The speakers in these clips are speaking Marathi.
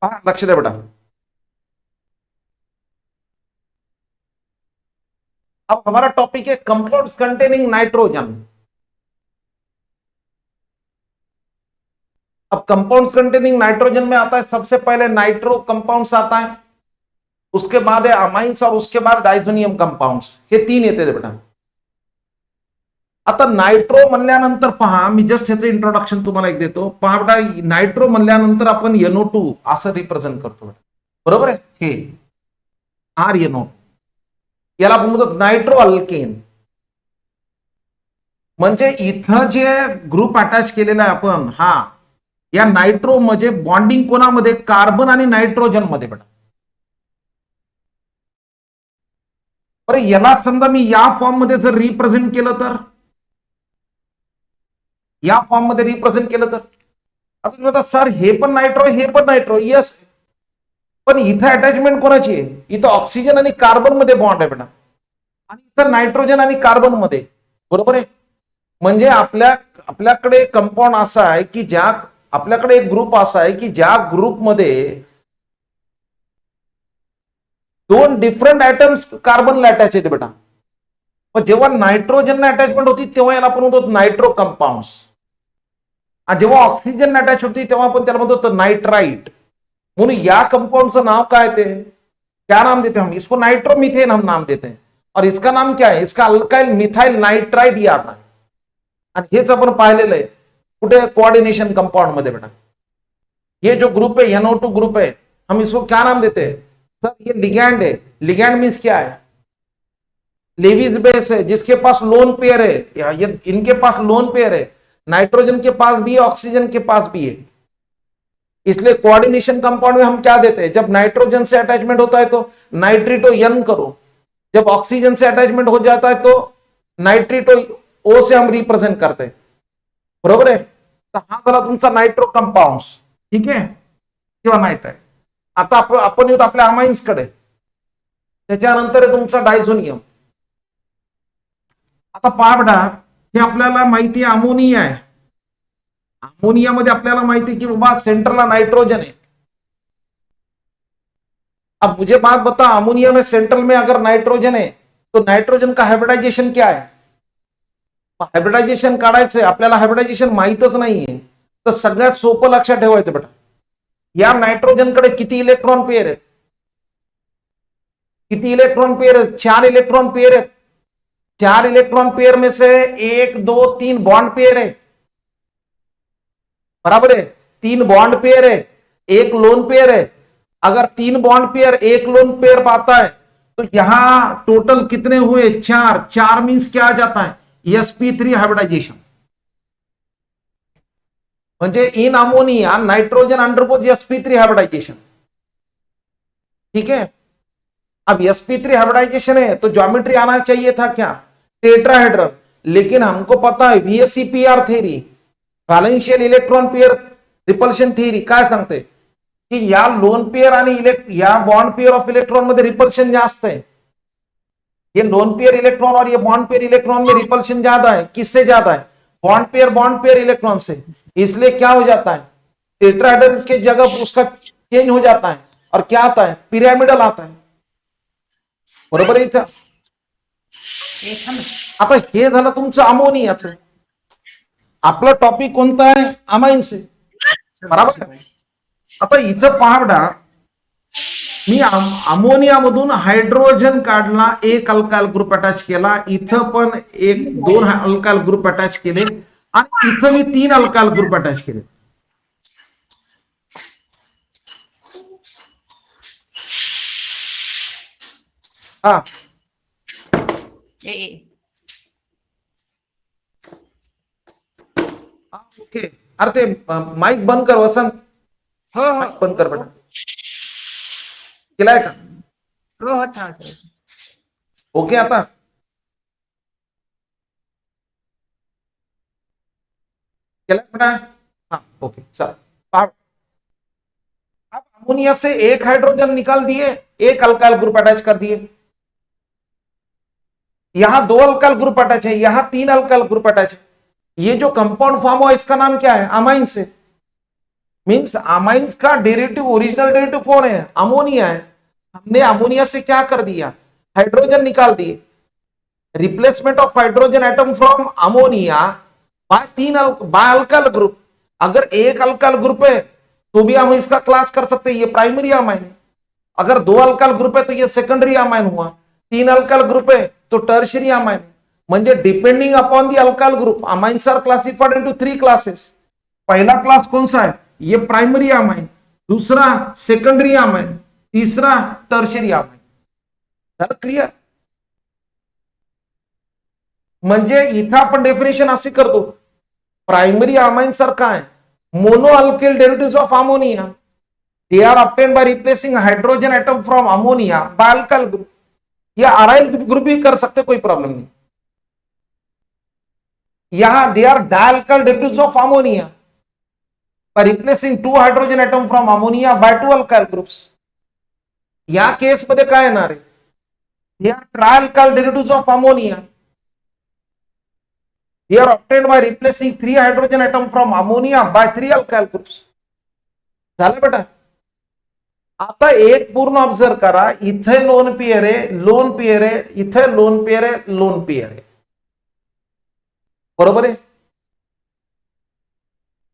हाँ लक्ष्य दे बेटा। अब हमारा टॉपिक है कंपाउंड्स कंटेनिंग नाइट्रोजन। अब कंपाउंड्स कंटेनिंग नाइट्रोजन में आता है सबसे पहले नाइट्रो कंपाउंड्स आता है, उसके बाद है अमाइन्स और उसके बाद डायझोनियम कंपाउंड्स, हे तीन येते बेटा। आता नायट्रो म्हणल्यानंतर पहा, मी जस्ट ह्याचं इंट्रोडक्शन तुम्हाला एक देतो पहा बेटा। नायट्रो म्हणल्यानंतर आपण NO2 असं रिप्रेझेंट करतो बेटा, बरोबर आहे। हे RNO याला आपण म्हणतो नायट्रो अल्केन। म्हणजे इथं जे ग्रुप अटॅच केलेला आहे आपण, हा या नायट्रो म्हणजे बॉन्डिंग कोणामध्ये, कार्बन आणि नायट्रोजन मध्ये बेटा। बरं याला समजा मी या फॉर्म मध्ये जर रिप्रेझेंट केलं तर, या फॉर्म मध्ये रिप्रेझेंट केलं तर, आता तुम्ही सर हे पण नायट्रो हे पण नायट्रो, यस, पण इथं अटॅचमेंट कोणाची आहे, इथं ऑक्सिजन आणि कार्बन मध्ये बॉन्ड आहे बेटा, आणि इथं नायट्रोजन आणि कार्बन मध्ये, बरोबर आहे। म्हणजे आपल्याकडे कंपाऊंड असा आहे की ज्या, आपल्याकडे एक ग्रुप असा आहे की ज्या ग्रुपमध्ये दोन डिफरंट ऍटम्स कार्बनला अटॅच आहेत बेटा। पण जेव्हा नायट्रोजन अटॅचमेंट होती तेव्हा याला आपण म्हणतो नायट्रो कंपाऊंड्स, आणि जेव्हा ऑक्सिजन अटॅच होती तेव्हा आपण त्याला म्हणतो नाइट्राइट। म्हणून या कंपाउंडचं नाव काय, ते क्या नाम देते हम इसको, नाइट्रोमीथेन हम नाम देते हैं, और इसका नाम क्या है, इसका अल्काइल मिथाइल नाइट्राइट ये आता है। आणि हेच आपण पाहिलेलं आहे कुठे, कोऑर्डिनेशन कंपाउंड मध्ये बेटा। ये जो ग्रुप है NO2 ग्रुप है, हम इसको क्या नाम देते हैं सर, ये लिगैंड है। लिगैंड मीन्स क्या है, लेविस बेस है, जिसके पास लोन पेयर है, ये इनके पास लोन पेयर है, नाइट्रोजन के पास भी है, ऑक्सीजन के पास भी है। इसलिए कोऑर्डिनेशन कंपाउंड में हम क्या देते हैं, जब नाइट्रोजन से अटैचमेंट होता है तो नाइट्रिटो N करो, जब ऑक्सीजन से अटैचमेंट हो जाता है तो नाइट्रिटो O से हम रिप्रेझेंट करते हैं, बरोबर आहे। तर हा झाला तुमचा नायट्रो कंपाऊंड्स, ठीक आहे, किंवा नाइट्राइट। आता आपण येतो आपल्या अमाइन्स कडे, त्याच्यानंतर आहे तुमचा डायझोनियम। आता पहा बेटा, हे आपल्याला माहिती आहे अमोनिया आहे, अमोनिया मध्ये आपल्याला माहिती है कि बाबा सेंटरला नाइट्रोजन है। अब मुझे बात बता, अमोनिया में सेंट्रल में अगर नाइट्रोजन है तो नाइट्रोजन का हाइब्रिडाइजेशन क्या है, हाइब्रिडाइजेशन काढायचंय आपल्याला, हाइब्रिडाइजेशन माहितच नाहीये, तर सगळ्यात सोपं लक्षात ठेवायचं बेटा, या नाइट्रोजन कडे किती इलेक्ट्रॉन पेयर आहेत, किती इलेक्ट्रॉन पेयर आहेत, 4 इलेक्ट्रॉन पेयर आहेत। 4 इलेक्ट्रॉन पेयर में से 1 2 3 बॉन्ड पेयर है, बराबर है, 3 बॉन्ड पेयर है, 1 लोन पेयर है। अगर 3 बॉन्ड पेयर 1 लोन पेयर पाता है तो यहां टोटल कितने हुए, 4। 4 मीन्स क्या आ जाता है, sp3 हाइब्रिडाइजेशन। म्हणजे in ammonia nitrogen undergoes sp3 hybridization, ठीक है। अब sp3 हाइब्रिडाइजेशन है तो ज्योमेट्री आना चाहिए था क्या, टेट्राहेड्रल, लेकिन हमको पता है VSEPR theory, valential electron pair repulsion theory काय सांगते की या लोन पेयर आणि या बॉन्ड पेयर ऑफ इलेक्ट्रॉन मध्ये रिपल्शन जास्त है। ये लोन पेयर इलेक्ट्रॉन और ये बॉन्ड पेयर इलेक्ट्रॉन में रिपल्शन ज्यादा है, किससे ज्यादा है, बॉन्ड पेयर इलेक्ट्रॉन से। इसलिए क्या हो जाता है, टेट्राहेड्रल के जगह उसका चेंज हो जाता है और क्या आता है, पिरामिडल आता है, बरोबर आहे। इथं आता हे झालं तुमचं अमोनियाचं। आपला टॉपिक कोणता आहे, अमाइन्स आहे, बरोबर। आता इथं पहा बेटा, मी अमोनिया मधून हायड्रोजन काढला, एक अल्काइल ग्रुप अटॅच केला, इथं पण 2 अल्काइल ग्रुप अटॅच केले, आणि इथं मी 3 अल्काइल ग्रुप अटॅच केले। हा ओके, अरे ते माइक बंद कर वसंत, हो हो माइक बंद कर बेटा, केलाय का, हो हो था सर। ओके। आता केलाय बेटा, हाँ ओके चल। अब अमोनिया से 1 हाइड्रोजन निकाल दिए, 1 अल्काइल ग्रुप अटैच कर दिए, यहां 2 अल्काइल ग्रुप अटैच है, यहां 3 अल्काइल ग्रुप अटैच है। ये जो कंपाउंड फॉर्म हुआ इसका नाम क्या है, अमाइन से। मीन्स अमाइंस का डेरिवेटिव, ओरिजिनल डेरिवेटिव कौन है? अमोनिया है। हमने अमोनिया से क्या कर दिया? हाइड्रोजन निकाल दिए। Replacement of hydrogen atom from ammonia bye alkyl group. अगर एक अल्काइल ग्रुप है तो भी हम इसका क्लास कर सकते हैं, ये प्राइमरी अमाइन है। अगर दो अल्काइल ग्रुप है तो ये सेकंडरी अमाइन हुआ। तीन अल्काइल ग्रुप है तो टर्शियरी अमाइन है। म्हणजे depending upon the alkyl group amines are classified into 3 classes. पहला क्लास कौन सा है? ये प्राइमरी अमाइन, दूसरा सेकंडरी अमाइन, तीसरा टर्शियरी अमाइन। झालं क्लिअर? म्हणजे इथं आपण डेफिनेशन अशी करतो, प्राइमरी अमाइन्स आर काय? Mono alkyl derivatives of ammonia, they are obtained by replacing hydrogen atom from ammonia by alkyl group। या अराइल ग्रुप भी कर सकते, कोई प्रॉब्लम नहीं। यहां they are dialkyl derivatives of ammonia by replacing 2 hydrogen atom from ammonia by 2 alkyl groups। या केस मध्ये काय येणार आहे? they are trialkyl derivatives of ammonia, they are obtained by replacing 3 hydrogen atom from ammonia by 3 alkyl groups। झालं बेटा? आता एक पूर्ण ऑब्झर्व करा, इथे लोन पेयर आहे, लोन पेयर आहे, इथे लोन पेयर आहे, लोन पेयर आहे, बरोबर आहे?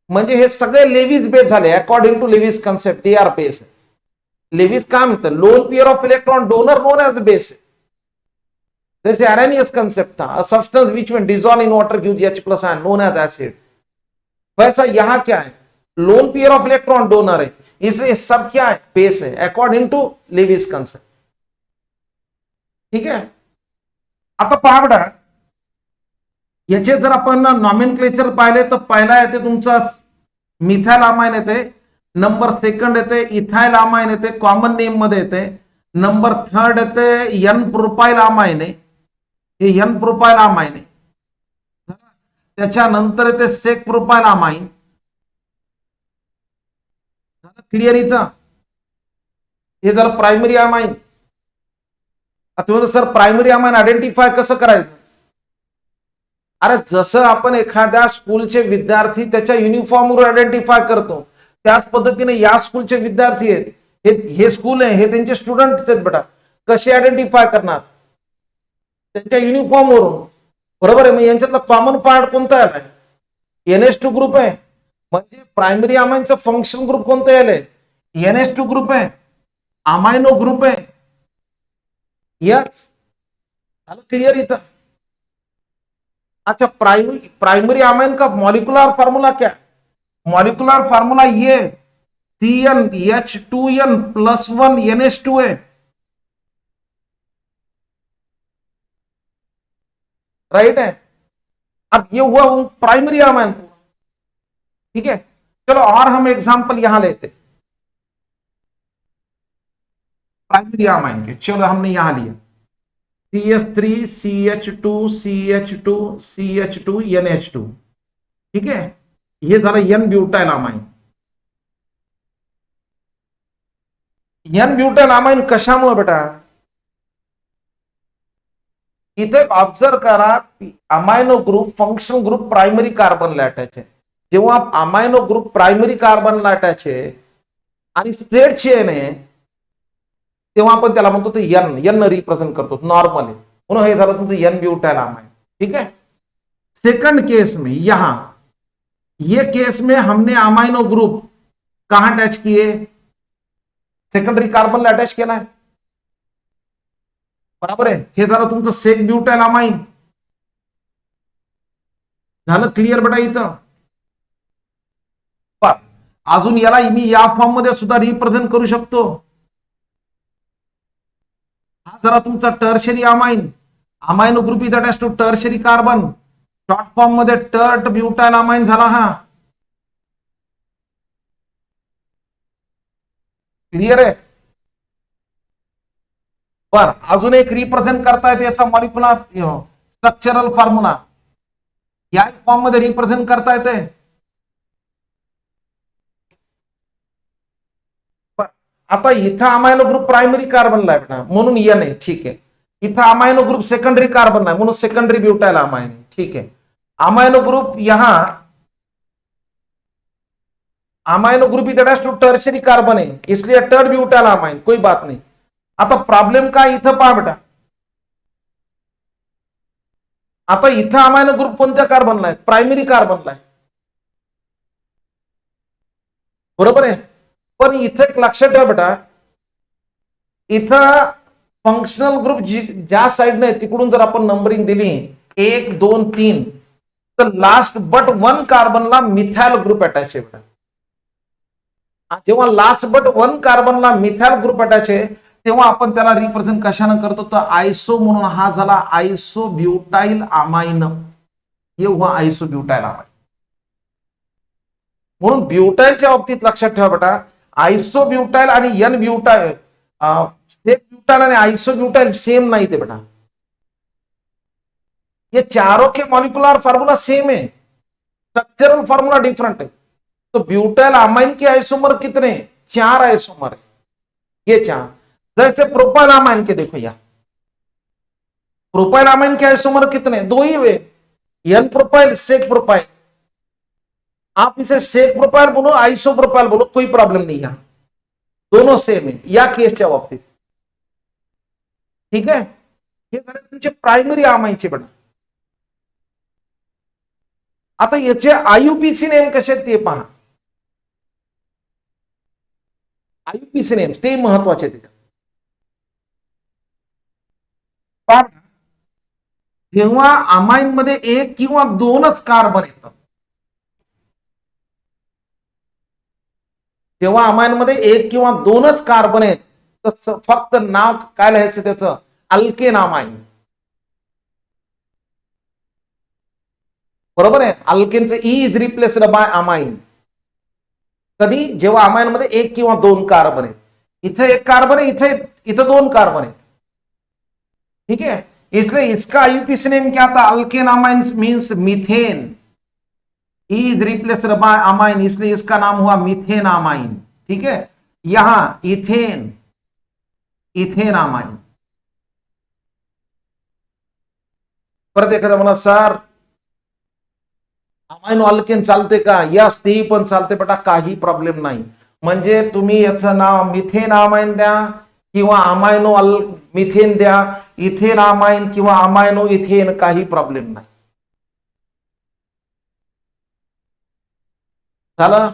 म्हणजे हे सगळे लेविस बेस झाले according to Lewis concept, they are base. Lewis काय म्हणतं? Lone pair of electron donor known as base. जैसे Arrhenius concept था, a substance which when dissolved in water gives H+ ion known as acid। वैसा यहां क्या है? Loan pair of electron donor है, इसलिए सब क्या है? बेस है अकॉर्डिंग टू लेविस कंसेप्ट। ठीक आहे? आता पहा बडा, याचे जर आपण नॉमेनक्लेचर पाहिले तर पहिला येते तुमचा मिथाइल अमाइन येते, नंबर सेकंड येते इथाइल अमाइन येते, कॉमन नेम मध्ये येते, नंबर थर्ड येते एन प्रोपाइल अमाइन आहे, हे एन प्रोपाइल अमाइन आहे, त्याच्यानंतर येते सेक प्रोपाइल अमाइन। क्लिअर? इथं हे झालं प्रायमरी अमाइन। आता सर प्रायमरी अमाइन आयडेंटिफाय कसं करायचं? अरे जसं आपण एखाद्या स्कूलचे विद्यार्थी त्याच्या युनिफॉर्मवर आयडेंटिफाय करतो, त्याच पद्धतीने या स्कूलचे विद्यार्थी आहेत, हे स्कूल आहे, हे त्यांचे स्टुडंट्स आहेत बेटा, कसे आयडेंटिफाय करणार? त्यांच्या युनिफॉर्मवरून, बरोबर आहे? मग यांच्यातला कॉमन पार्ट कोणता आहे? NH2 ग्रुप आहे, म्हणजे प्रायमरी अमाइनचं फंक्शन ग्रुप कोणतं आहे? NH2 ग्रुप आहे, अमाइनो ग्रुप है। Yes, clear? इथं अच्छा, प्राइमरी अमाइन का मॉलिक्यूलर फार्मूला क्या है? मॉलिक्यूलर फार्मूला ये CnH2n+1 NH2 है, राइट है? अब ये हुआ प्राइमरी अमाइन। ठीक है, चलो और हम एग्जांपल यहां लेते प्राइमरी अमाइन के। चलो हमने यहां लिया CH3 CH2 CH2 CH2 NH2। ठीक है, ये झालं N butyl amine. N butyl amine कशामुळे बेटा? इथे ऑब्झर्व करा, amino group function group primary कार्बनला अटॅच आहे। जेव्हा अमाइनो ग्रुप प्राइमरी कार्बनला अटॅच आहे आणि स्ट्रेट चेन आहे, तेव्हा आपण त्याला म्हणतो ते एन रिप्रेझेंट करतो नॉर्मली, म्हणून हे झालं तुमचं एन ब्यूटाइल अमाइन। ठीक है, सेकंड केस में यहां ये केस में हमने अमाइनो ग्रुप कहां अटैच किए? सेकंडरी कार्बनला अटॅच केला आहे, बरोबर आहे? हे झालं तुमचं सेक ब्यूटाइल अमाइन। झालं क्लिअर बेटा? इथं अजून याला मी या फॉर्म मध्ये सुद्धा रिप्रेझेंट करू शकतो। हा जरा तुमचा tertiary amine, amino group is attach to tertiary carbon, short form मध्ये टर्ट ब्यूटाइल अमाइन झाला हा। क्लिअर आहे? बर, अजून एक रिप्रेझेंट करता येते याचा मॉलिक्युलर स्ट्रक्चरल फॉर्म्युला, या फॉर्म मध्ये रिप्रेझेंट करता येते। आता इथं अमाइनो ग्रुप प्राइमरी कार्बनला आहे ना, म्हणून एन आहे। ठीक आहे, इथं अमाइनो ग्रुप सेकंडरी कार्बनला आहे, म्हणून सेकंडरी ब्यूटाइल अमाइन। ठीक है, अमाइनो ग्रुप यहां amino group is attached to tertiary carbon है, इसलिए टर्ड ब्यूटाइल अमाइन, कोई बात नहीं. आता प्रॉब्लेम काय इथं पहा बेटा. आता इथं अमायनो ग्रुप कोणत्या कार्बनला आहे? प्रायमरी कार्बनला आहे, बरोबर आहे. पण इथं एक लक्षात ठेवा बेटा, इथं फंक्शनल ग्रुप ज्या साईडने आहे तिकडून जर आपण नंबरिंग दिली 1 2 3, तर लास्ट बट 1 कार्बनला मिथाइल ग्रुप अटॅच आहे बेटा. जेव्हा लास्ट बट 1 कार्बनला मिथाइल ग्रुप अटॅच आहे तेव्हा आपण त्याला रिप्रेझेंट कशाने करतो, तर आयसो म्हणून. हा झाला आयसोब्युटाइल अमाइन, हे हुआ आयसोब्युटाइल अमाइन. म्हणून ब्युटाइलच्या बाबतीत लक्षात ठेवा बेटा, आयसोब्युटाइल आणि एन ब्युटाइल, ब्युटाइल आणि आइसोब्यूटाइल सेम नहीं थे बेटा. ये चारों के मॉलिक्यूलर फार्मूला सेम है, स्ट्रक्चरल फार्मूला डिफरेंट है. तो ब्यूटाइल अमाइन के आइसोमर कितने? 4 आइसोमर है, ये 4. जैसे प्रोपाइल अमाइन के देखो या प्रोपाइल अमाइन के आइसोमर कितने? 2 ही हुए, एन प्रोपाइल सेक प्रोपाइल. आप इसे सेक प्रोपाइल बोलो आइसो प्रोपाइल बोलो, कोई प्रॉब्लम नहीं, यहां दोनों सेम है या केसच्या बाबतीत. ठीक आहे, हे झाले तुमचे प्रायमरी अमाइनचे बेटा. आता याचे आयुपीसी नेम कसे आहेत ते पहा. आयुपीसी नेम ते महत्वाचे आहेत. जेव्हा अमाइन मध्ये 1 किंवा 2च कार्बन येतात, जेव्हा अमाइन मध्ये 1 किंवा 2च कार्बन आहेत, तर फक्त नाव काय लिहायचं त्याचं? Alkane amine. बरोबर आहे. अल्केनचं E is replaced by amine. कधी? जेव्हा अमाइन मध्ये 1 किंवा 2 कार्बन आहेत. इथे 1 कार्बन आहे, इथे 2 कार्बन आहेत. ठीक है, इसलिए इसका आईयूपीसी नेम क्या था? Alkane amine means methane. E is replaced by amine, इसलिए इसका नाम हुआ मीथेन अमाइन. ठीक है, यहां इथेन, इथेन अमाइन. परत एखादा म्हणा सर अमाइनो अल्केन चालते का? यस, तेही पण चालते बेटा, काही प्रॉब्लेम नाही. म्हणजे तुम्ही याचं नाव मिथेन अमाइन द्या किंवा अमाइनो मिथेन द्या, इथेन अमाइन किंवा अमाइनो इथेन, काही प्रॉब्लेम नाही. झालं.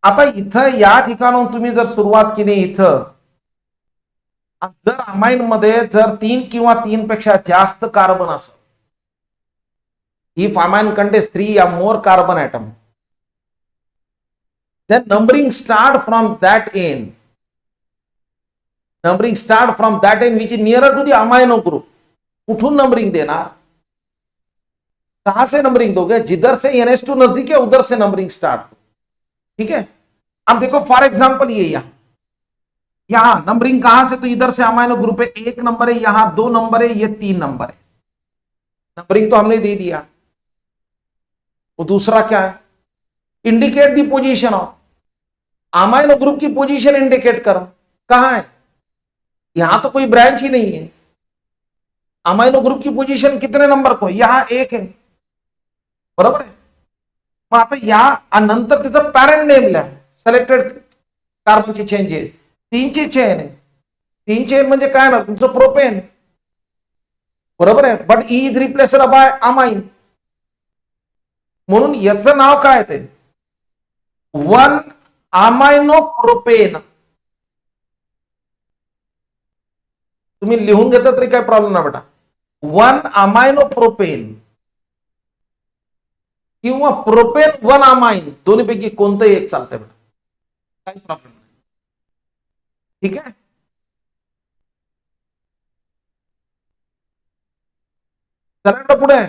आता इथं या ठिकाणाहून तुम्ही जर सुरुवात केली, इथं जर अमाइन मध्ये जर 3 किंवा 3 पेक्षा जास्त कार्बन असेल, if amine contains 3 or more carbon atom, then numbering start from that end. Numbering start from that end which is nearer to the amino group. कुठून नंबरिंग देना? कहां से नंबरिंग दोगे? जिधर से NH2 नजदीक है उधर से नंबरिंग स्टार्ट. ठीक है, अब देखो फॉर एग्जांपल ये यहां नंबरिंग कहां से? तो इधर से अमाइनो ग्रुप है, 1 नंबर है, यहां 2 नंबर है, ये 3 नंबर है. नंबरिंग तो हमने दे दिया. वो दूसरा क्या है? Indicate the position of. Amino group की पोजीशन इंडिकेट करो, कहां है? यहां तो कोई ब्रांच ही नहीं है. अमाइनो ग्रुप की पोजीशन कितने नंबर को? यहां 1 है, बरोबर आहे. मग आता या नंतर त्याचं पॅरेंट नेम लिहा. सिलेक्टेड कार्बनची चेंज आहे, 3ची चेन आहे. 3 चेन म्हणजे काय ना, तुमचं प्रोपेन, बरोबर आहे. But E is replaced by amine, म्हणून याचं नाव काय ते? 1 अमाइनो प्रोपेन. तुम्ही लिहून घेतलं तरी काय प्रॉब्लेम नाही बेटा. 1 अमाइनो प्रोपेन किंवा प्रोपेन 1 अमाइन, दोन्हीपैकी कोणतंही एक चालतंय बेटा, काही प्रॉब्लेम नाही. ठीक आहे, चला पुढे.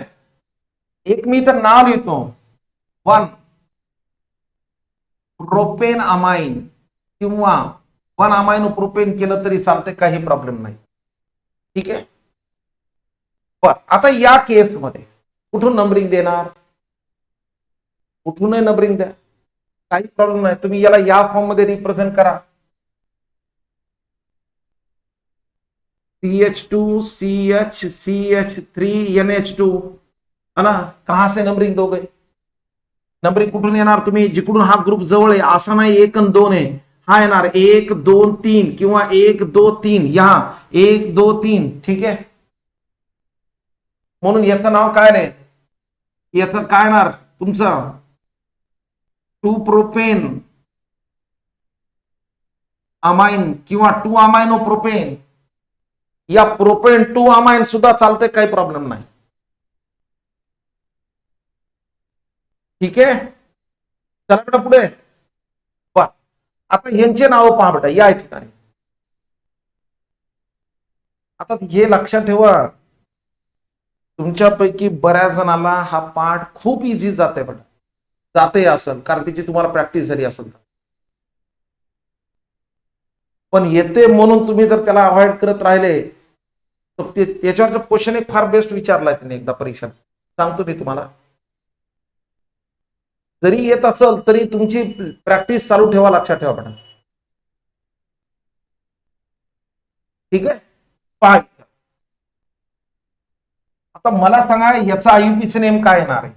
एक मी तर नाव लिहितो, 1 प्रोपेन अमाइन किंवा 1 अमाइनो प्रोपेन केलं तरी चालते, काही प्रॉब्लेम नाही. ठीक आहे. आता या केस मध्ये कुठून नंबरिंग देणार? कुठूनही नंबरिंग द्या, काही प्रॉब्लेम नाही. तुम्ही याला या फॉर्म मध्ये रिप्रेझेंट करा. CH2 CH CH3 NH2 है ना. कहां से नंबरिंग दोगे? नंबरिंग कुठून येणार? तुम्ही जिकडून हा ग्रुप जवळ आहे असा नाही 1 आणि 2 आहे, हा येणार 1 2 3 किंवा 1 2 3, या 1 2 3. ठीक आहे, म्हणून याचं नाव काय नाही, याचं काय येणार तुमचं 2 प्रोपेन अमाइन किंवा 2 अमायनो प्रोपेन, या प्रोपेन 2 अमाइन सुद्धा चालते, काही प्रॉब्लेम नाही. ठीक आहे, चला बेटा पुढे. आता यांचे नाव पहा बेटा या ठिकाणी. आता हे लक्षात ठेवा, तुमच्यापैकी बऱ्याच जणांना हा पाठ खूप इझी जाते बेटा, जाते असेल कारण त्याची तुम्हाला प्रॅक्टिस झाली असेल तर. पण येते म्हणून तुम्ही जर त्याला अवॉइड करत राहिले तर त्याच्यावरचा क्वेश्चन एक फार बेस्ट विचारलाय त्यांनी एकदा परीक्षा, सांगतो मी तुम्हाला. जरी येत असेल तरी तुमची प्रॅक्टिस चालू ठेवा, लक्षात ठेवा बेटा. ठीक आहे, पहा आता मला सांगा याचा आयुपीसी नेम काय येणार आहे?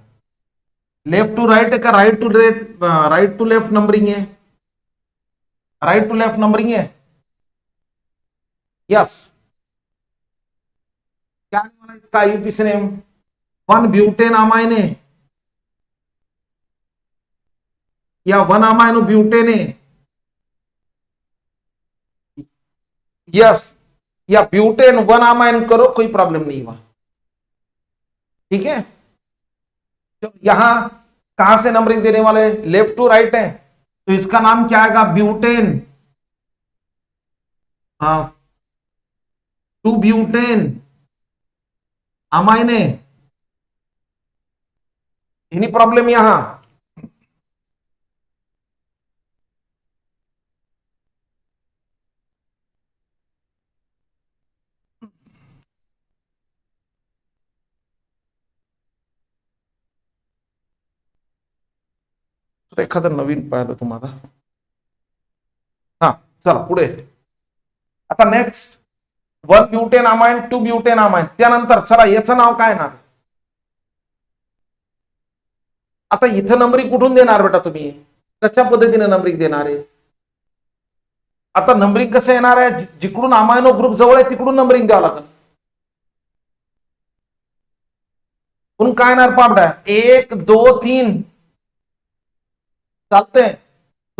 लेफ्ट टू राइट आहे का right to right to left numbering है? राइट टू लेफ्ट नंबरिंग है, यस. क्या वाला इसका आयुपीसी नेम? 1 ब्यूटेन अमाइन है या 1 अमाइनो ब्यूटेन है? यस, या ब्यूटेन 1 अमाइन करो, कोई प्रॉब्लम नहीं हुआ. ठीक है, तो यहां कहां से नंबरिंग देने वाले? लेफ्ट टू राइट है, तो इसका नाम क्या आएगा? ब्यूटेन. हाँ, 2 ब्यूटेन अमाइन है. एनी प्रॉब्लम यहां? एखादं नवीन पाहिलं तुम्हाला. हा चला पुढे. आता next 1 butane amine 2 butane amine, त्यानंतर चला याचं नाव काय येणार? आता इथं नंबरिंग कुठून देणार बेटा तुम्ही? कशा पद्धतीने नंबरिंग देणार आहे? आता नंबरिंग कसं येणार आहे? जिकडून अमायनो ग्रुप जवळ आहे तिकडून नंबरिंग द्यावं लागेल. म्हणून काय येणार पाबड्या? 1 2 3 चालतंय.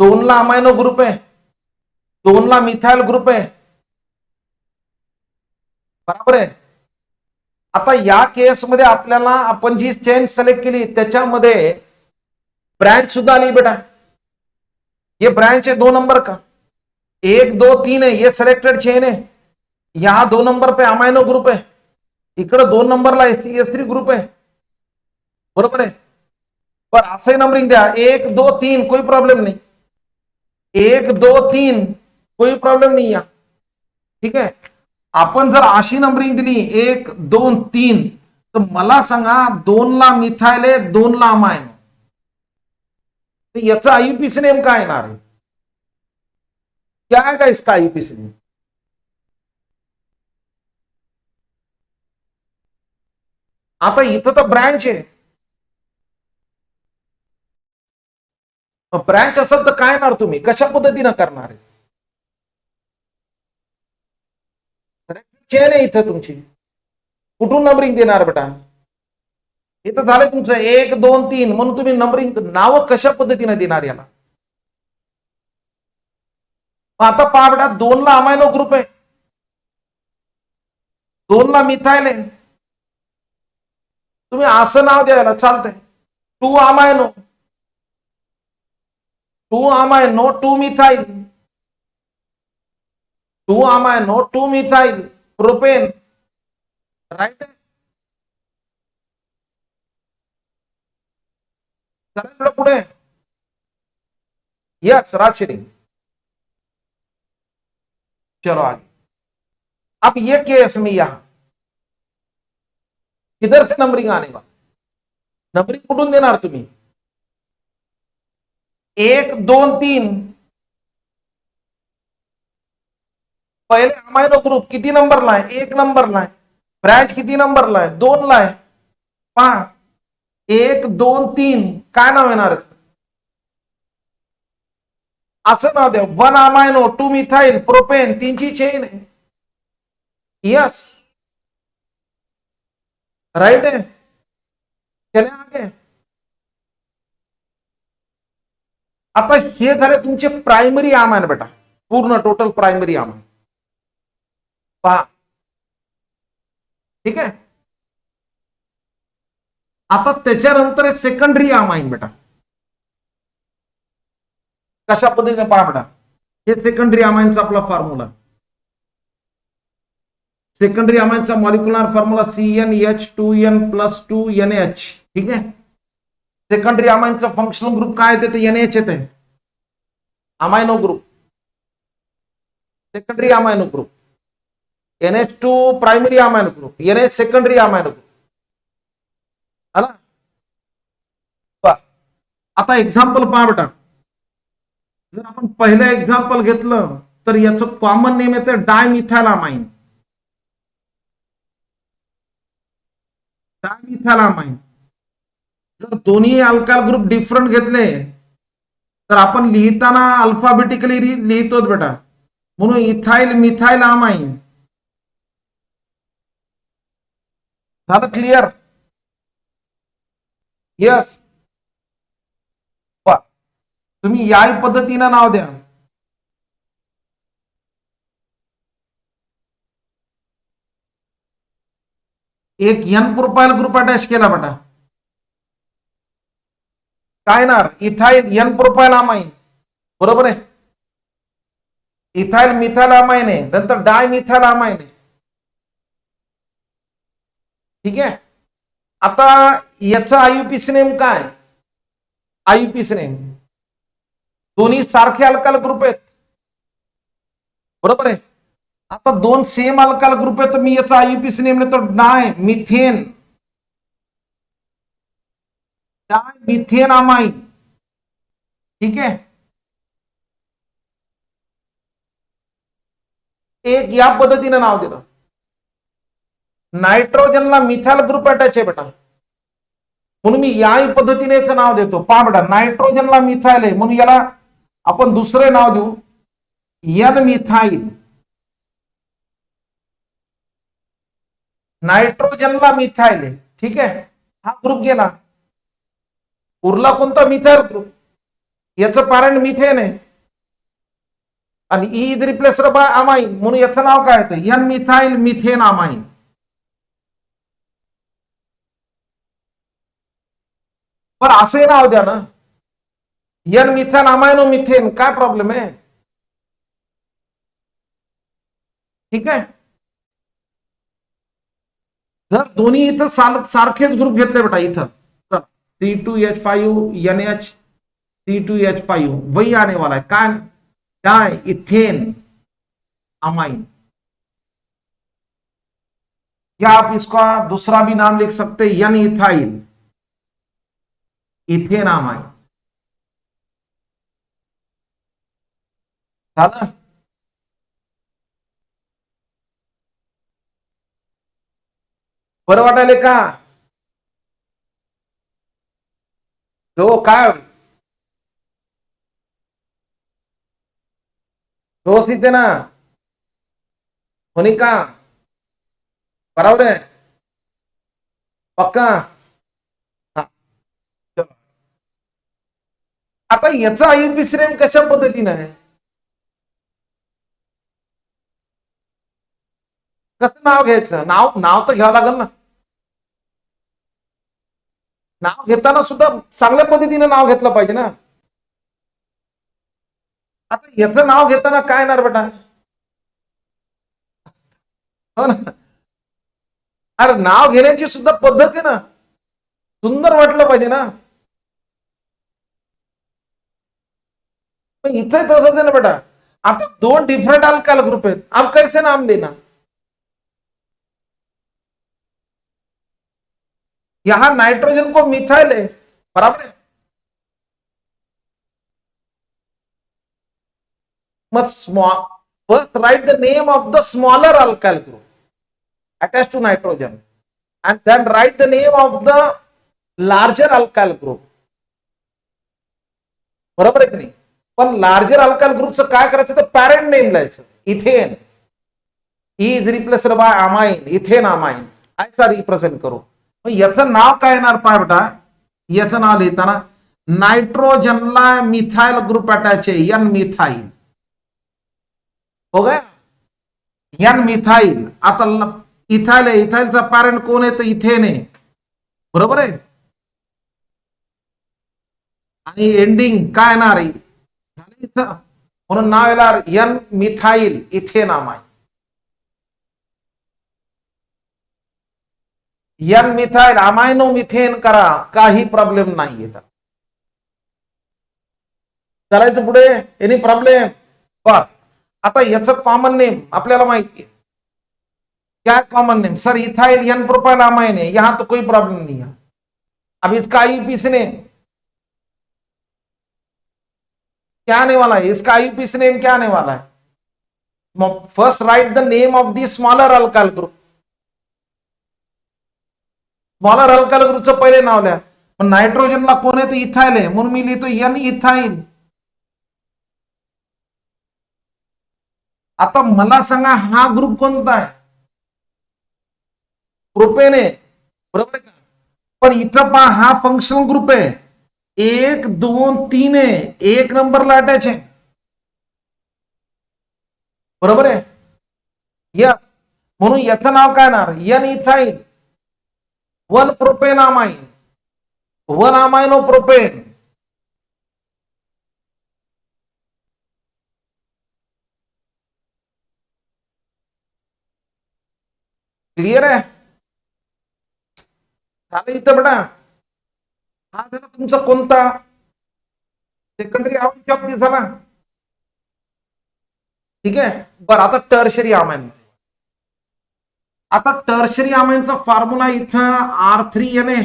2 ला अमायनो ग्रुप आहे, 2 ला मिथाइल ग्रुप आहे, बरोबर आहे. आता या केसमध्ये आपल्याला आपण जी चेन सिलेक्ट केली त्याच्यामध्ये ब्रांच सुद्धा आली बेटा. ये ब्रांच है 2 नंबर का, 1 2 3 है, ये सिलेक्टेड चेन है. यहां 2 नंबर पे अमाइनो ग्रुप है, इकडे 2 नंबरला एस3 ग्रुप है, बरोबर आहे. पर असं नंबरिंग द्या 1 2 3, कोई प्रॉब्लेम नहीं. 1 2 3 कोई प्रॉब्लेम नहीं या. ठीक आहे, आपण जर अशी नंबरिंग दिली 1 2 3, तर मला सांगा 2 ला मिथाइल आहे 2 ला अमायनो, याचा आयुपीसी नेम काय येणार आहे? क्या है का इसका आयुपीसी नेम? आता इथं तर ब्रांच आहे, ब्रांच असेल तर काय येणार तुम्ही? कशा पद्धतीनं करणार आहे? चेन आहे इथं तुमची, कुठून नंबरिंग देणार बेटा? इथं झालं तुमचं 1 2 3, म्हणून तुम्ही नंबरिंग नाव कशा पद्धतीने देणार याला? आता पहा बेटा 2 ला अमायनो ग्रुप आहे, 2 ला मिथाइल आहे, तुम्ही असं नाव द्यायला चालतंय. 2 amino 2 amino 2 methyl, 2 amino 2 methyl propane, right आहे. चला पुढे. यस राजश्री, चलो आगे. अब ये केस में यहां किधर से नंबरिंग आने वाला? नंबरिंग कुठून देणार तुम्ही? 1 2 3, पहले अमाइनो ग्रुप किती नंबरला आहे? 1 नंबरला आहे. ब्रांच किती नंबरला आहे? 2 ला आहे. पहा 1 2 3 काय नाव येणार याचं? असं नाव द्या. 1 अमायनो 2 मिथाइल प्रोपेन 3 ची चेन आहे. यस राइट है. चले आगे. आता हे झाले तुमचे प्रायमरी अमाइन बेटा, पूर्ण टोटल प्रायमरी अमाइन पहा. ठीक आहे. आता त्याच्यानंतर सेकंडरी अमाइन बेटा. कशा पद्धतीने पहा बेटा, हे सेकंडरी अमाइनचा आपला फॉर्म्युला. सेकंडरी अमाइनचा मॉलिक्युलर फॉर्म्युला CnH2n+2NH. ठीक आहे. सेकंडरी अमाइनचा फंक्शनल ग्रुप काय येते ते NH येते, amino group. Secondary amino group NH2 primary amino group, NH secondary amino group. आला. आता एक्झाम्पल पहा बेटा. जर आपण पहिलं एक्झाम्पल घेतलं तर याचं कॉमन नेम येतं डायमिथाइल अमाइन. Dimethyl amine. जर दोन्ही अल्काइल ग्रुप डिफरंट घेतले तर आपण लिहिताना अल्फाबेटिकली लिहितो बेटा, म्हणून इथाइल मिथाइल अमाइन. झालं क्लिअर? यस. तुम्ही या पद्धतीनं नाव द्या. एक N प्रोपाइल ग्रुप अटॅच केला बेटा, काय ना इथाइल N प्रोपाइल अमाइन. बरोबर आहे. इथाइल मिथाइल अमाइन आहे, नंतर डाय मिथाइल अमाइन आहे. ठीक आहे. आता याचं आयुपीसी नेम काय? आयुपीसी नेम दोन्ही सारखे अल्काइल ग्रुप आहेत. बरोबर आहे. आता दोन सेम अल्काइल ग्रुप आहेत तर मी याचा आयुपीसी नेम लिहितो डाय मिथेन. डाय मिथेन अमाइन. ठीक आहे. एक या पद्धतीने नाव दिलं. नायट्रोजनला मिथाइल ग्रुप अटॅच आहे बेटा, म्हणून मी या पद्धतीनेच नाव देतो. पहा बेटा, नायट्रोजनला मिथाइल आहे म्हणून याला आपण दुसरे नाव देऊ N मिथाइल. नायट्रोजनला मिथाइल आहे. ठीक आहे. हा ग्रुप गेला, उरला कोणता? Methyl group. याचं पॅरेंट मिथेन आहे आणि E is replaced by amine, म्हणून याचं नाव काय येतं? N methyl methane amine. पण असे नाव द्या ना, N मिथेन अमाइनो मिथेन, काय प्रॉब्लेम आहे? ठीक आहे. जर दोन्ही इथं सारखेच ग्रुप घेतले बेटा, इथं C2H5NH C2H5 वही आने वाला है. काय? डाय इथेन अमाइन. या आप इसका दूसरा भी नाम लिख सकते हैं, N इथाइल इथेन अमाइन. झालं? बरं वाटायले का? हो काय रोज इथे ना होणी का? बरोबर आहे. पक्का. आता याचं आयुपीसी नेम कशा पद्धतीने आहे? कसं नाव घ्यायचं? नाव तर घ्यावं लागेल ना. नाव घेताना सुद्धा चांगल्या पद्धतीने नाव घेतलं पाहिजे ना. आता याचं नाव घेताना काय येणार बेटा? हो ना. अरे नाव घेण्याची सुद्धा पद्धत आहे ना, सुंदर वाटलं पाहिजे ना. इथे तसंच आहे ना बेटा. आता दोन डिफरंट अल्काइल ग्रुप आहेत, आप कैसे नाम लेना? यहां नाइट्रोजन को मिथाइल है, बराबर है. First write the name of the smaller alkyl group attached to nitrogen and then write the name of the larger alkyl group, बरोबर आहे की नाही? पण लार्जर अल्काइल ग्रुपचं काय करायचं तर पॅरेंट नेम लिहायचं. Ethane is replaced by amine, ethane amine ऐसा रिप्रेझेंट करू. मग याचं नाव काय येणार पाय बेटा? याचं नाव लिहिताना नायट्रोजनला मिथाइल ग्रुप अटॅच आहे, एन मिथाइल. हो गया एन मिथाइल. आता इथाइल आहे, इथाइलचा पॅरेंट कोण आहे तर इथेन आहे, बरोबर आहे. आणि एंडिंग काय येणार आहे इथं, म्हणून नाव येणार N methyl ethanamine. N methyl amino methane करा, काही प्रॉब्लेम नाही येत. चालायचं पुढे, एनी प्रॉब्लेम? बर, आता याचं कॉमन नेम आपल्याला माहिती है. क्या common name? Sir ethyl N propyl amine है, यहां तो कोई प्रॉब्लम नहीं है. अब इसका आईयूपीसी नेम क्या आने वाला है? इसका आईयूपीसी नेम क्या आने वाला है? First right the name of the smaller alkyl group. Smaller alkyl ग्रुपचं पहिले नाव लिहा. नायट्रोजनला कोण आहे तर इथाइल आहे, म्हणून मी लिहितो एन इथाइल. आता मला सांगा हा ग्रुप कोणता आहे? प्रोपेन आहे, बरोबर आहे का? पण इथं पहा हा फंक्शनल ग्रुप आहे, 1 2 3 आहे, 1 नंबरला अटॅच आहे, बरोबर आहे. यस, म्हणून याचं नाव काय येणार? N ethyl 1 propane amine, 1 amino propane. Clear आहे? झालं इथं बेटा. हा झाला तुमचा कोणता? सेकंडरी अमाइन ऑफ दिस झाला, ठीक आहे. बरं, आता टर्शरी अमाइन. आता टर्शरी अमाइनचा फॉर्म्युला इथं R3Na,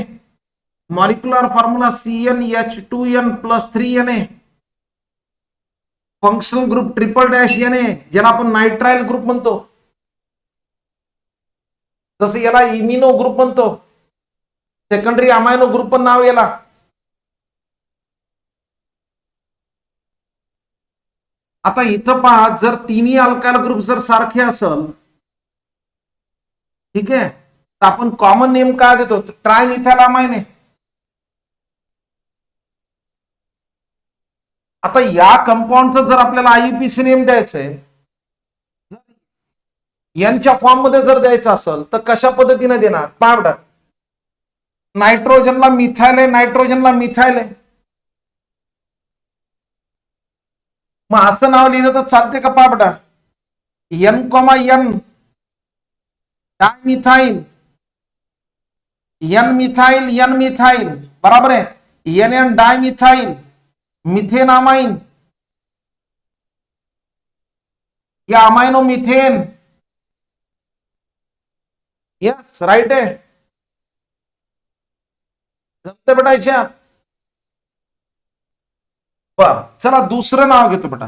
molecular formula CnH2n+3Na, functional group ट्रिपल-Na, ज्याला आपण नायट्राइल ग्रुप म्हणतो, जसं याला इमिनो ग्रुप म्हणतो, सेकंडरी अमायनो ग्रुप पण नाव याला. आता इथं पहा, जर तिन्ही अल्काइल ग्रुप जर सारखे असेल, ठीक आहे, तर आपण कॉमन नेम काय देतो? ट्रायमिथाइल अमाइन आहे. आता या कंपाऊंडचं जर आपल्याला आययुपीसी नेम द्यायचंय, यांच्या फॉर्म मध्ये जर द्यायचं असेल तर कशा पद्धतीने देणार? पावडा नायट्रोजनला मिथाइल आहे, नायट्रोजनला मिथाइल आहे, मग असं नाव लिहिलं तर चालते का? पावडा N comma N dimethyl, N methyl N methyl, बराबर आहे. N N dimethyl methane amine, या अमाइनो मिथेन. यस, राइट आहे. जमते बेटा याच्यात. बर, चला दुसरं नाव घेतो बेटा.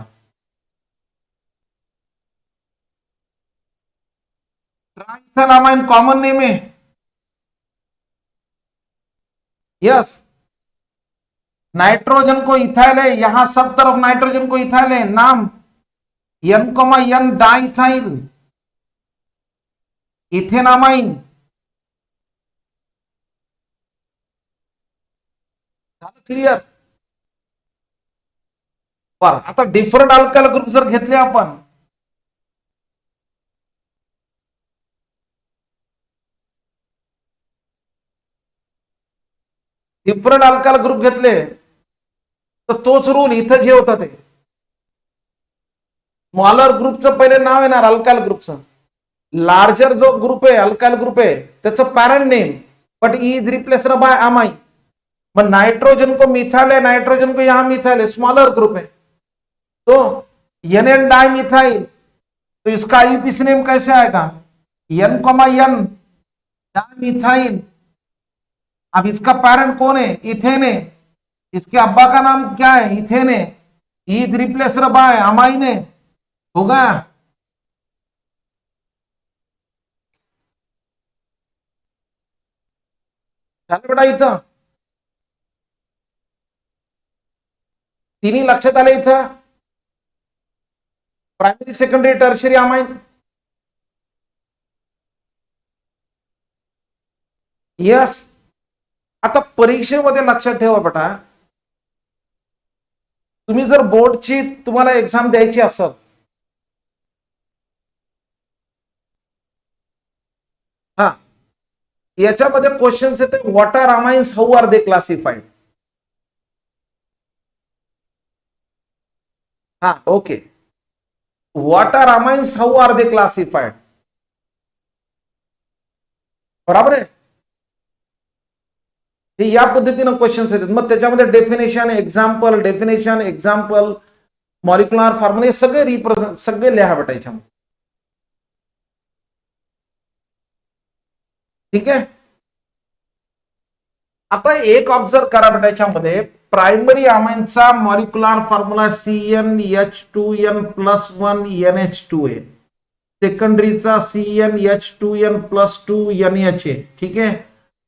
ट्रायमिथाइल अमाइन कॉमन नेम है. यस, नाइट्रोजन को इथाइल है, यहां सब तरफ नाइट्रोजन को इथाइल है, नाम N comma N diethyl ethanamine. Clear? बर, आता डिफरंट अल्काइल ग्रुप जर घेतले आपण, डिफरंट अल्काइल ग्रुप घेतले तर तोच रूल इथं जे होता ते स्मॉलर ग्रुपचं पहिले नाव येणार अल्काइल ग्रुपचं. लार्जर जो ग्रुप आहे अल्काइल ग्रुप आहे त्याचं parent name, but is replaced by amine. मग नाइट्रोजन को मिथाइल है, नाइट्रोजन को यहां मिथाइल है, स्मॉलर ग्रुप है, तो एन एन डाइमिथाइल, तो इसका आईयूपीसी नेम कैसे आएगा? N comma N dimethyl. अब इसका पैरेंट कौन है? इथेन है. इसके अब्बा का नाम क्या है? इथेन है. इज रिप्लेस्ड बाय अमाइन है, होगा. चल बेटा इथं तिन्ही लक्षात आले इथं. Primary secondary tertiary amine. Yes. आता परीक्षेमध्ये लक्षात ठेवा बेटा, तुम्ही जर बोर्डची तुम्हाला एक्झाम द्यायची असेल, हा, याच्यामध्ये क्वेश्चन्स येते what are amines, how are they classified. हा, okay. What are amines, how are they classified. बरोबर आहे. हे या पद्धतीनं क्वेश्चन्स येतात. मग त्याच्यामध्ये डेफिनेशन, एक्झाम्पल, मॉलिक्युलर फॉर्म्युला, हे सगळे रिप्रेझेंट, सगळे लिहा बेटा याच्यामध्ये. ठीक आहे. आता एक ऑब्झर्व करा बेटा याच्यामध्ये, प्रायमरी अमाइनचा मॉलिक्युलर फॉर्म्युला CnH2n+1NH2 आहे. सेकंडरीचा CnH2n+2NH आहे. ठीक आहे.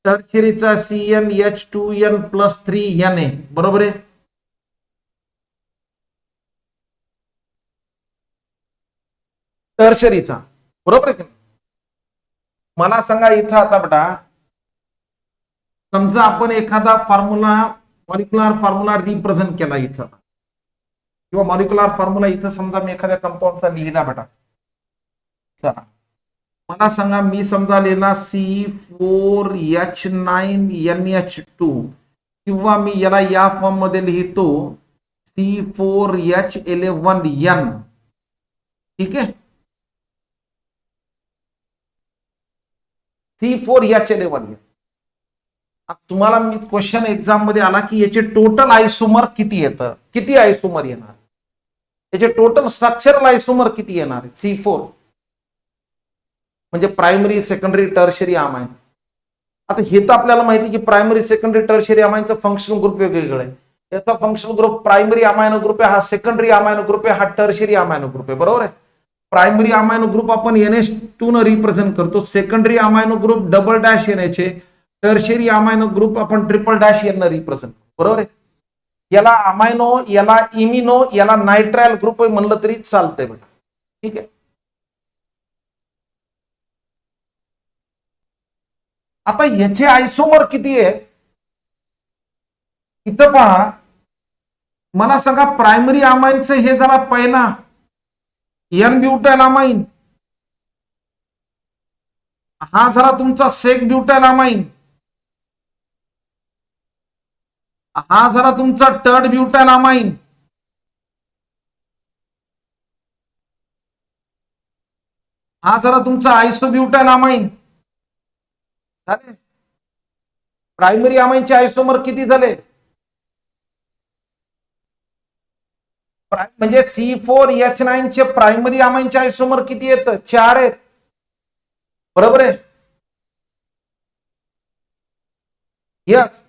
टर्शरीचा CnH2n+3N आहे. बरोबर आहे. टर्शरीचा बरोबर आहे. मला सांगा इथं आता बेटा, समजा आपण एखादा फॉर्म्युला, मॉलिक्युलर फॉर्म्युला रिप्रेझेंट केला इथं, किंवा मॉलिक्युलर फॉर्म्युला इथं समजा मी एखाद्या कंपाऊंडचा लिहिला बेटा. चला, मला सांगा, मी समजा लिहिला C4H9NH2, किंवा मी याला या फॉर्म मध्ये लिहितो C4H11N. ठीक आहे. C4H11N. तुम्हाला मी क्वेश्चन एक्झाम मध्ये आला की याचे टोटल आयसोमर किती येतं, किती आयसोमर येणार, याचे टोटल स्ट्रक्चरल आयसोमर किती येणार. C4 म्हणजे प्रायमरी, सेकंडरी, टर्शरी अमाइन. आता हे तर आपल्याला माहिती की प्रायमरी, सेकंडरी, टर्शरी अमाइनचं फंक्शनल ग्रुप वेगवेगळे आहे. याचा functional group primary amino group आहे, हा सेकंडरी अमायनो ग्रुप आहे, हा टर्शरी अमायनो ग्रुप आहे. बरोबर आहे. प्रायमरी अमायनो ग्रुप आपण NH2 न रिप्रेझेंट करतो, सेकंडरी अमायनो ग्रुप डबल-NH आहे, टर्शरी अमायनो ग्रुप आपण ट्रिपल-N न रिप्रेझेंट करतो. बरोबर आहे. याला अमायनो, याला इमिनो, याला नायट्रायल ग्रुप म्हणलं तरी चालतंय बेटा. ठीक आहे. आता याचे आयसोमर किती आहे इथं पहा. मला सांगा, प्रायमरी अमाइनचं हे झाला पहिला N ब्युटाइल अमाइन, हा झाला तुमचा सेक ब्युटाइल अमाइन, हा झाला तुमचा टर्ड ब्युटाइल अमाइन, हा झाला तुमचा आयसोब्युटाइल अमाइन. झाले. प्रायमरी अमाइनचे आयसोमर किती झाले, म्हणजे C4H9 चे प्रायमरी अमाइनचे आयसोमर किती येतं, 4 आहेत. बरोबर आहे. यस.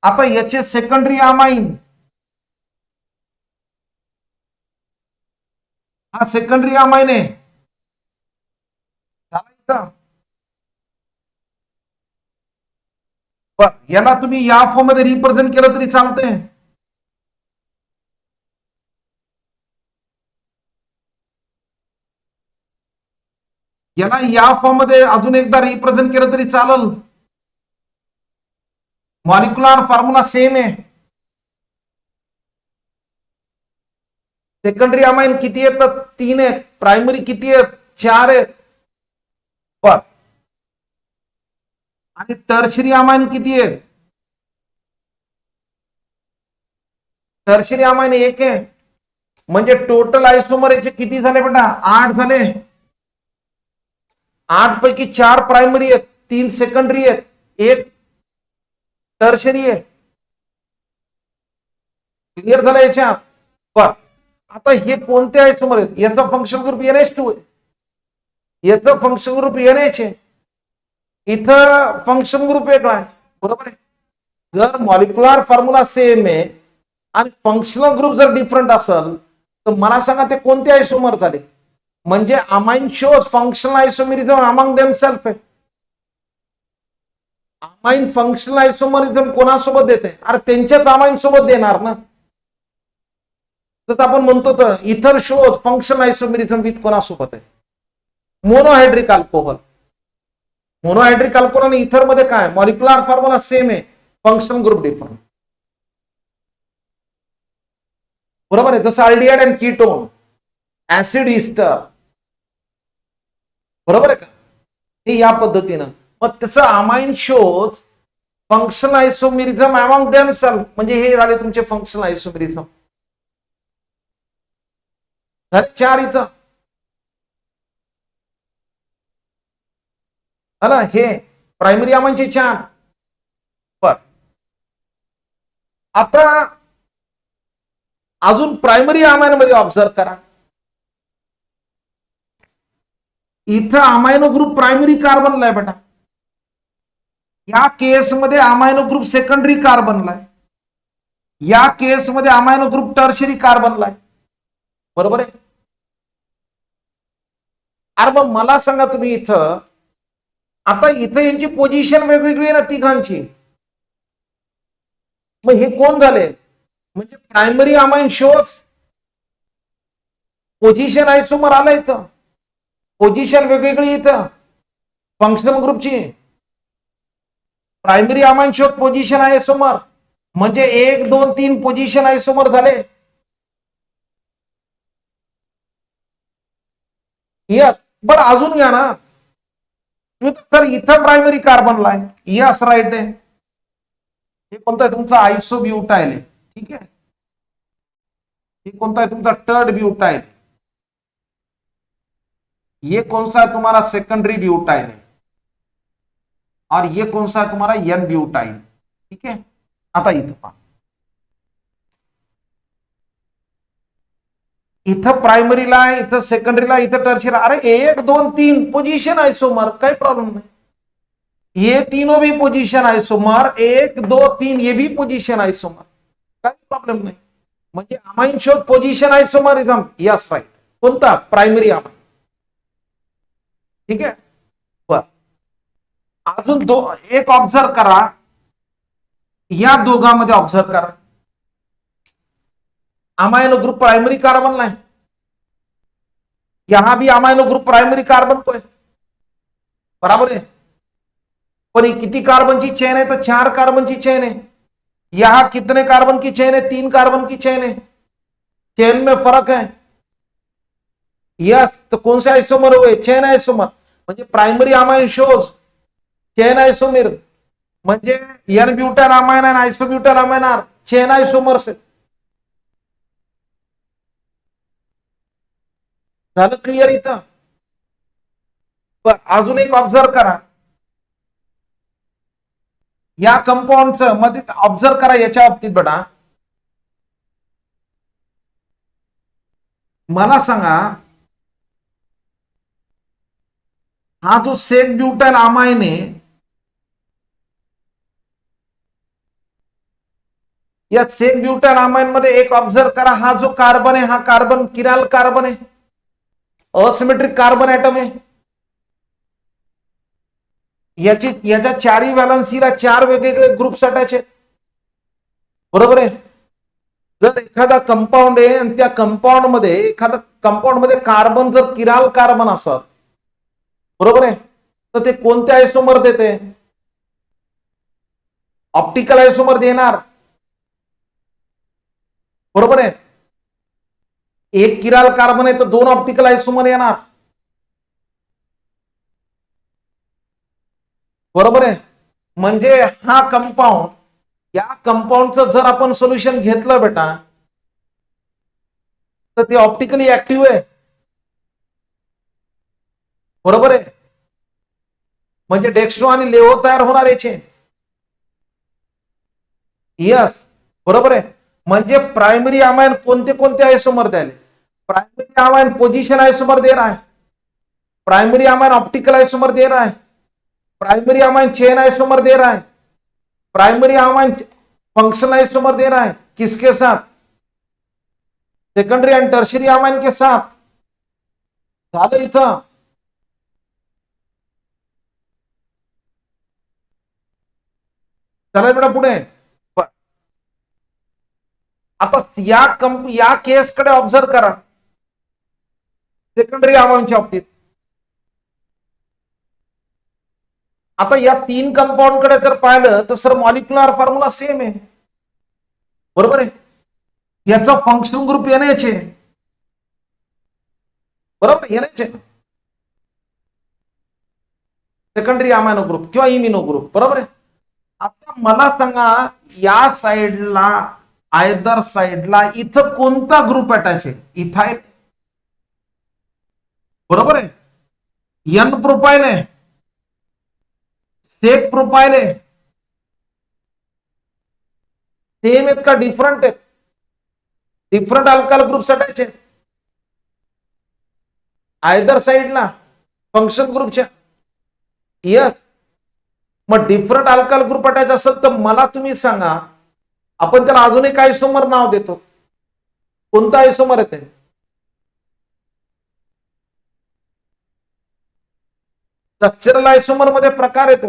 आता याचे सेकंडरी अमाइन, हा सेकंडरी अमाइन आहे. याला तुम्ही या फॉर्म मध्ये रिप्रेझेंट केलं तरी चालतंय. याला या फॉर्म मध्ये अजून एकदा रिप्रेझेंट केलं तरी चालेल. मॉलिक्युलर फॉर्म्युला सेम आहे. सेकंडरी अमाइन किती येतात, 3 आहेत. प्रायमरी किती आहेत, 4 आहेत. बर. आणि टर्शरी अमाइन किती आहेत, टर्शरी अमाइन 1 आहे. म्हणजे टोटल आयसोमर याचे किती झाले बेटा, 8 झाले. 8 पैकी 4 प्रायमरी आहेत, 3 सेकंडरी आहेत, 1 टर्शरी आहे. क्लिअर झालं याच्या. बर. आता हे कोणते आयसोमर आहेत, याचा फंक्शन ग्रुप NH2 आहे, याचा फंक्शन ग्रुप NH आहे, इथं फंक्शन ग्रुप वेगळा आहे. बरोबर आहे. जर मॉलिक्युलर फॉर्म्युला सेम आहे आणि फंक्शनल ग्रुप जर डिफरंट असेल तर मला सांगा ते कोणते आयसोमर झाले. म्हणजे amine shows functional isomerism among themselves आहे. अमाइन फंक्शनल आयसोमरिझम कोणासोबत देते, अरे त्यांच्याच अमाइन सोबत देणार ना. जसं आपण म्हणतो तर इथर शोज फंक्शन आयसोमेरिझम विथ कोणासोबत आहे, मोनोहायड्रिक अल्कोहोल. मोनोहायड्रिक अल्कोहोल आणि इथर मध्ये काय मॉलिक्युलर फॉर्म्युला सेम आहे, फंक्शन ग्रुप डिफरंट. बरोबर आहे. जसं aldehyde and ketone, acid ester, बरोबर आहे का, हे या पद्धतीनं. मग तसं amine shows functional isomerism among themselves, म्हणजे हे झाले तुमचे फंक्शनल आयसोमेरिझम. झाले 4 इथं. ना हे प्रायमरी अमाइनचे 4. बर, आता अजून प्रायमरी अमाइन मध्ये ऑब्झर्व करा. इथं अमायनो ग्रुप प्रायमरी कार्बनला आहे बेटा. या केसमध्ये अमायनो ग्रुप सेकंडरी कार्बनला आहे. या केसमध्ये अमायनो ग्रुप टर्शरी कार्बनला आहे. बरोबर आहे. अरे मग मला सांगा तुम्ही इथं, आता इथं यांची पोझिशन वेगवेगळी आहे ना तिघांची. मग हे कोण झाले, म्हणजे primary amine shows position isomer आलं इथं, पोझिशन वेगवेगळी इथं फंक्शनल ग्रुपची. Primary amine shows position isomer, म्हणजे 1 2 3 पोझिशन आयसोमर झाले. यस. बरं अजून घ्या ना सर, इथं प्रायमरी कार्बनला आहे. यस राईट आहे. हे कोणता आहे तुमचा आयसोब्युटाइल आहे. ठीक आहे. हे कोणता है तुमचा टर्ड ब्यूटाइल. ये कौन सा है तुम्हारा सेकेंडरी ब्यूटाइल है. और ये कौन सा है तुम्हारा एन ब्यूटाइल. ठीक है. आता इथं पहा, इथं प्रायमरीला आहे, इथं सेकंडरीला, इथं टर्शियरी. अरे 1 2 3 पोजीशन आइसोमर, काही प्रॉब्लम नहीं. ये तीनों भी पोजीशन आइसोमर, 1 2 3 ये भी पोजीशन आइसोमर, काही प्रॉब्लेम नाही. म्हणजे amine shows position isomerism. Yes right. कोणता प्रायमरी अमाइन. ठीक आहे. बर अजून एक ऑब्झर्व करा, या दोघांमध्ये ऑब्झर्व करा. अमाइनो ग्रुप प्राइमरी कार्बन है, यहां भी अमाइनो ग्रुप प्राइमरी कार्बन को है. बराबर है. पण ही किती कार्बन की चेन है, तो 4 कार्बन की चेन है. यहां कितने कार्बन की चेन है, 3 कार्बन की चेन है. चेन में फर्क है. यस. तो कौन से आइसोमर हुए, चेन आइसोमर. म्हणजे primary amine shows chain isomer, म्हणजे एन ब्यूटाइल अमाइन आणि isobutyl amine are chain isomers आहेत. झालं क्लिअर इथं. पण अजून एक ऑब्झर्व करा, या कंपाऊंडचं मध्ये ऑब्झर्व करा. याच्या बाबतीत बेटा मला सांगा, हा जो सेक ब्यूटाइल अमाइन आहे, या सेक ब्यूटाइल अमाइन मध्ये एक ऑब्झर्व करा, हा जो कार्बन आहे हा कार्बन किराल कार्बन आहे, असिमेट्रिक कार्बन ऍटम आहे. याच्या 4 व्हॅलन्सीला 4 वेगवेगळे ग्रुप्स अटॅच आहेत. बरोबर आहे. जर एखादा कंपाऊंड आहे आणि त्या कंपाऊंड मध्ये एखादा कंपाऊंड मध्ये कार्बन जर किराल कार्बन असत, बरोबर आहे, तर ते कोणते आयसोमर देते, ऑप्टिकल आयसोमर देणार. बरोबर आहे. एक किराल कार्बन आहे तर 2 ऑप्टिकल आयसोमर येणार. बरोबर आहे. म्हणजे हा कंपाऊंड, या कंपाऊंडचं जर आपण सोल्युशन घेतलं बेटा, तर ते ऑप्टिकली ऍक्टिव्ह आहे. बरोबर आहे. म्हणजे डेक्स्ट्रो आणि लेव्हो तयार होणार याचे. यस. बरोबर आहे. म्हणजे प्राइमरी अमाइन कोणते कोणते आयसोमर द्याले. प्राइमरी अमाइन पोजीशन आइसोमर दे रहा है, प्राइमरी अमाइन ऑप्टिकल आइसोमर दे रहा है, प्राइमरी अमाइन चेन आइसोमर दे रहा है, प्राइमरी अमाइन फंक्शनल आइसोमर दे रहा है. किसके साथ, सेकेंडरी एंड टर्शियरी अमाइन के साथ. झालं इथं. चला बेटा पुढे. आता या केसकडे ऑब्झर्व करा सेकंडरी अमाऊंटच्या बाबतीत. आता या 3 कंपाऊंड कडे जर पाहिलं तर सर मॉलिक्युलर फॉर्म्युला सेम आहे, बरोबर आहे. याचा फंक्शनल ग्रुप NH आहे, बरोबर. NH आहे सेकंडरी अमायनो ग्रुप किंवा इमिनो ग्रुप, बरोबर आहे. आता मला सांगा या साइडला आयदर साइडला इथं कोणता ग्रुप अटॅच आहे? इथाइल, बरोबर आहे. N प्रोफाइल आहे, सेक प्रोफाइल आहे, सेम आहेत का डिफरंट आहेत? डिफरंट अल्काल ग्रुप अटॅच आहेत आयदर साइडला फंक्शन ग्रुपच्या. यस. मग डिफरंट अल्काल ग्रुप अटॅच असेल तर मला तुम्ही सांगा, आपण त्याला अजून एक आयसोमर नाव देतो. कोणता आयसोमर येते? स्ट्रक्चरल आयसोमर मध्ये प्रकार येतो,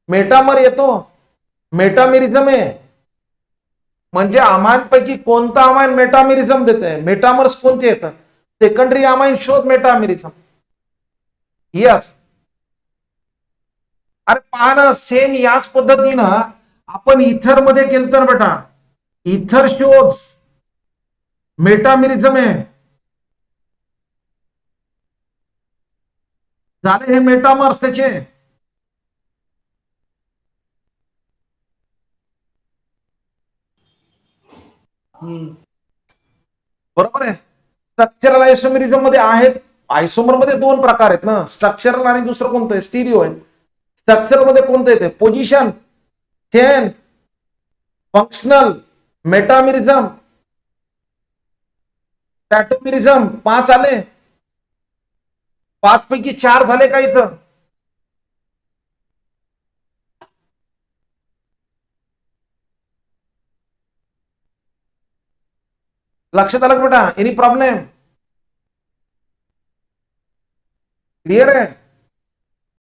मेटामर येतो, मेटामेरिझम आहे. म्हणजे अमायनपैकी कोणता अमायन मेटामेरिझम देते? मेटामर्स कोणते येतात? सेकंडरी अमायन शोध मेटामेरिझम. यस. अरे पहा ना, सेम याच पद्धतीनं आपण इथर मध्ये केलं तर बेटा, इथर शोध मेटामेरिझम आहे, झाले हे मेटामर्स त्याचे. बरोबर आहे. स्ट्रक्चरल आयसोमेरिझम मध्ये आहेत, आयसोमर मध्ये 2 प्रकार आहेत ना, स्ट्रक्चरल आणि दुसरं कोणतं आहे? स्टिरिओ आहे. स्ट्रक्चर मध्ये कोणतं येते? Position, chain, functional, metamerism, tautomerism. 5 आले, 5 पैकी 4 झाले का इथं? लक्षात आलं का बेटा? Any problem? क्लिअर आहे?